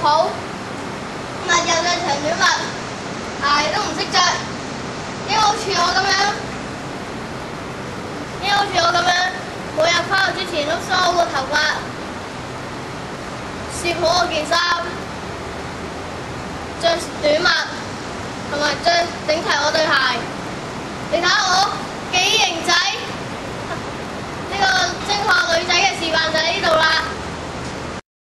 好，今日又着長短襪，鞋都唔識着，點解好似我咁樣？點解好似我咁樣？每日返學之前都梳好個頭髮，摺好我件衫，着短襪，同埋整齊我對鞋。你睇下我幾型仔！呢個精華女仔嘅示範就喺呢度啦。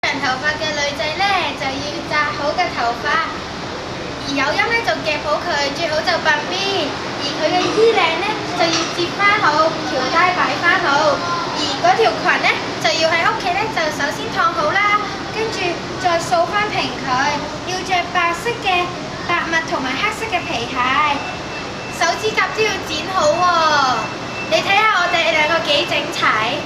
長頭髮嘅女仔呢，就要紮好嘅頭髮，而有音呢，就夾好佢，最好就鬢邊。而佢嘅衣領呢，就要摺翻好，條帶擺翻好。而嗰條裙呢，就要喺屋企呢，就首先燙好啦，跟住再掃翻平佢。要着白色嘅白襪同埋黑色嘅皮鞋，手指甲都要剪好喎。你睇下我哋兩個幾整齊。